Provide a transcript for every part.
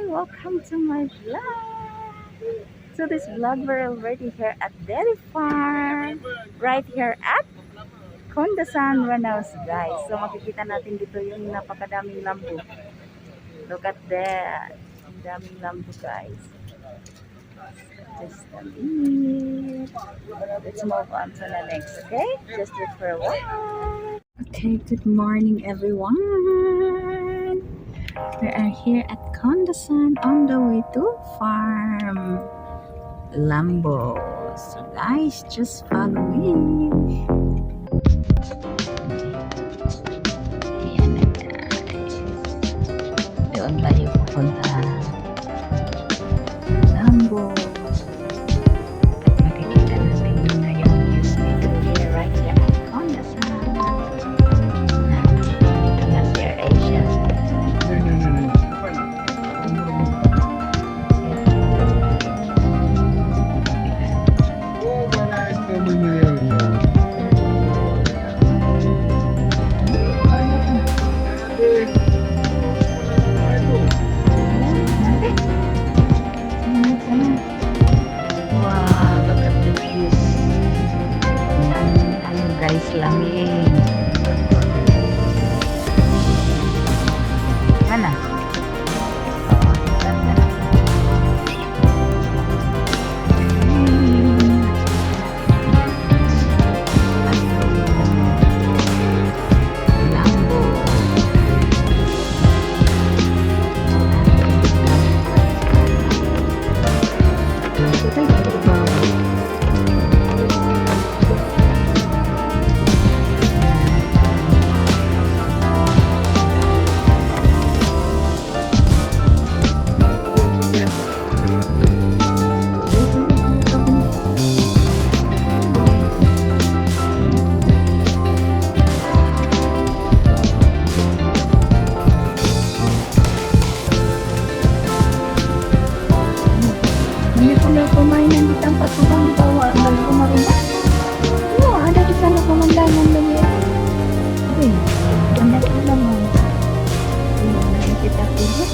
welcome to my vlog. So this vlog, we're already here at Dairy Farm, right here at Kundasang Ranau, guys. So makikita natin dito yung napakadaming lambu. Look at that. Ang daming lambu, guys. Just a minute. Let's move on to the next, okay? Just wait for a while. Okay, good morning everyone. We are here at Kundasang on the way to farm Lambo. So guys, just follow me. Ayan na guys. Doon tayo pupunta. Lambo. At makikita natin na yung news dito here right here at Kundasang. Ito na si Asia. Wow, look at the views. Ano guys, langit. Mana? Hindi ko na kumain ng tempat tukang bawa bago kumarumah. Wah, ada di sana pemandangan banyak. Banyak pemandangan. Ini kita lihat.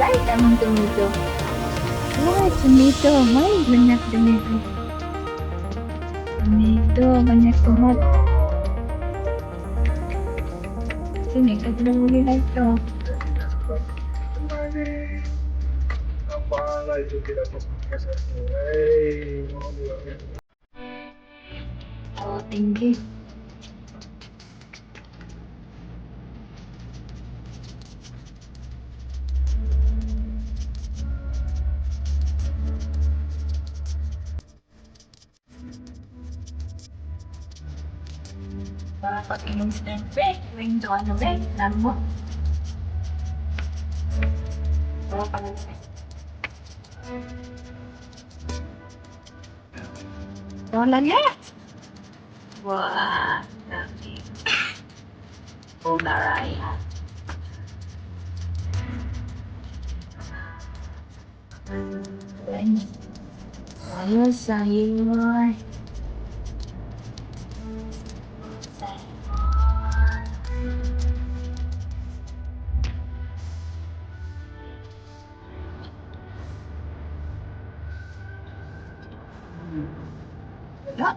Guys, daming tomato. Wow, tomato. May banyak tomato. Tomato, banyak tomat. Sini, kita beli na ito. Oh, tinggi. Pag-inom sa tempe, tuwing doon na rin, alam mo. Wala niya. Wah, dami. Umaray. Ayos, sayur. Wala.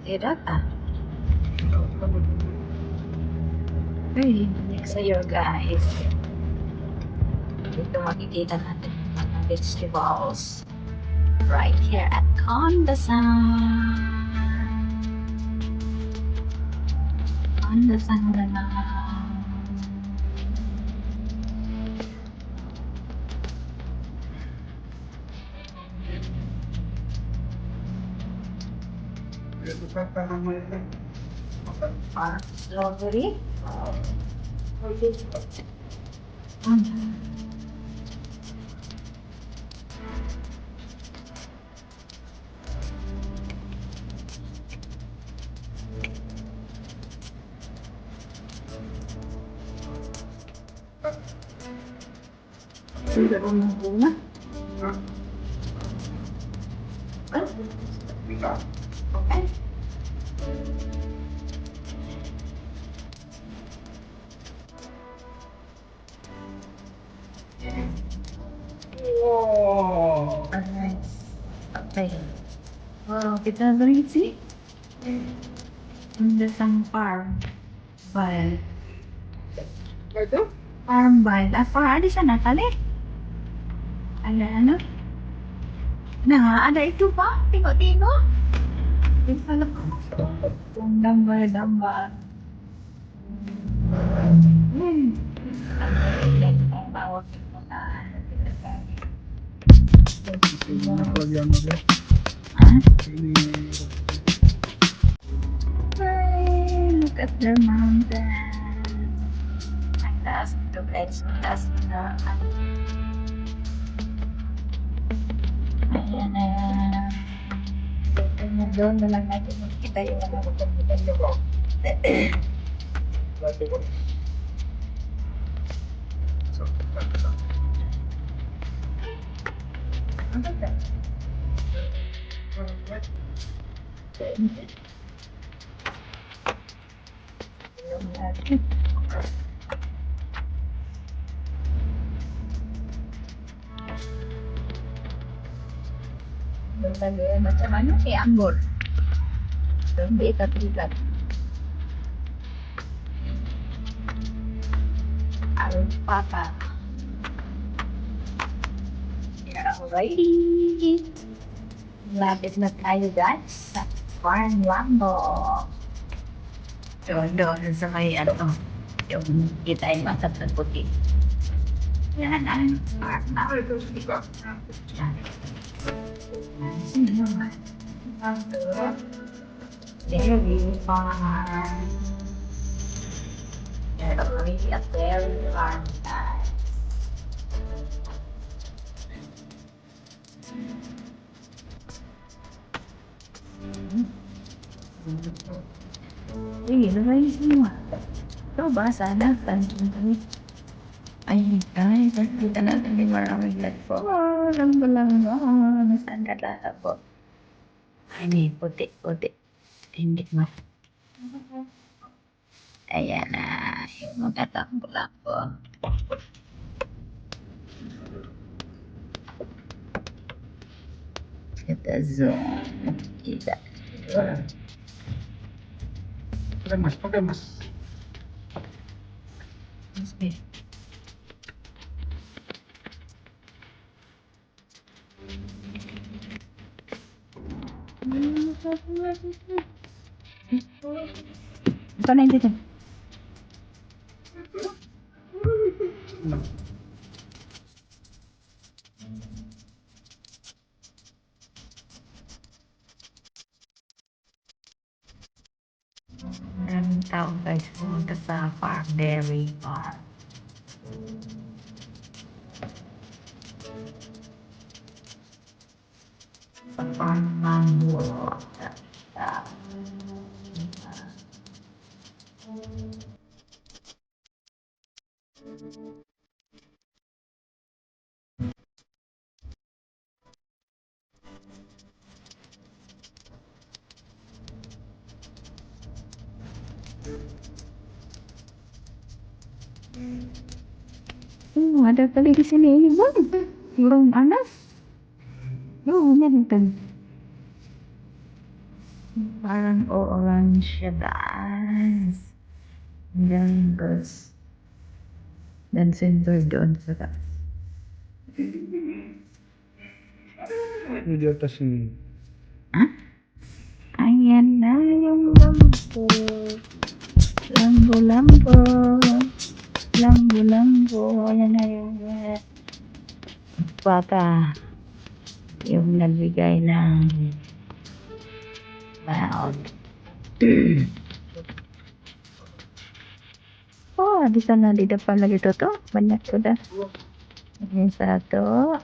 Tidak ah. Ay, next sa'yo guys. Dito makikita natin mga vegetables. Right here at Kundasang Ranau. Strawberry. Sudah bunga. Okay. Wow. Alright. Okay. Wow, kita beri sih. Kundasang farm. Bal. Ito? Farm bal. Apa ada sana kali? Ada ano? Nah, ada itu pak. Tengok-tengok. Gambar-gambar. Ang bawat look at the mountain. Ang taas nito guys. Ang taas na. Ayan na. Doon na lang natin makikita yung mga macam mana si Ambon? Lebih terlibat. Alpaka. Yeah, alrighty. Lapit na tayo guys sa Farm Lambo. Doon sa may ano, yung kita yung matat na puti. Yan ang Farm Lambo. Dairy farm. There's already a dairy farm, guys. Sige, lagay semua. Coba sana tanjung. Ay, guys, kita natin yung maraming platform. Lang-lang. Nasaan ka po? Ini puti-puti. Hindi mo. Ayan na. Yung mga tampo-lampo. Kita zoom. Kita. Pakai mas. Ito na dito. Maraming tao guys pumunta sa farm, dairy farm. Sa farm mango. Ada kali di sini bang. Yung anak. Yung nyantan. Parang orange siya guys. Yan guys. Dan center doon sa taas. Di atas ini. Hah? Ayan na yung lambo. Lambo-lambo. Lambo-lambo. Ayan na yung bata. Yung nagbigay ng baon. Oh, di sana di depan lagi to. Banyak sudah. Ini satu.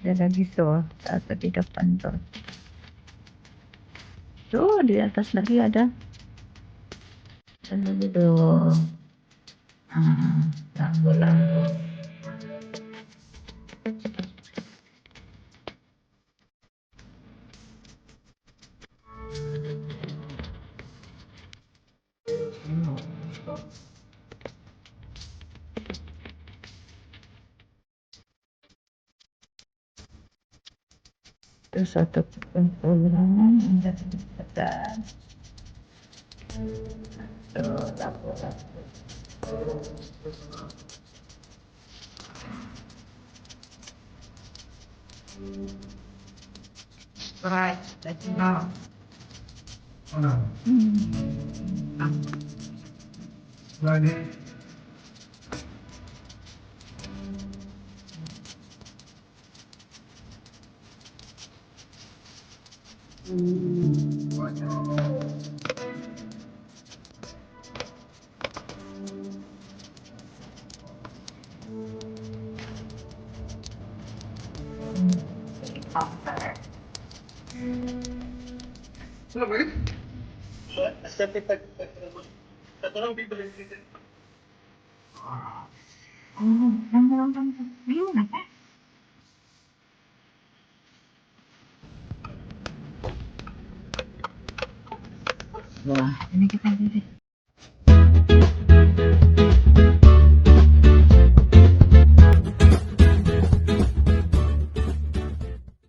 Ada lagi tuh. Satu di depan tuh. Tuh, di atas lagi ada. Ada tuh. Lampu-lampu. Terus satu kumpulan ada di atas. Tuh, lampu-lampu. Right, that's enough. Lagi. Wah, ini kita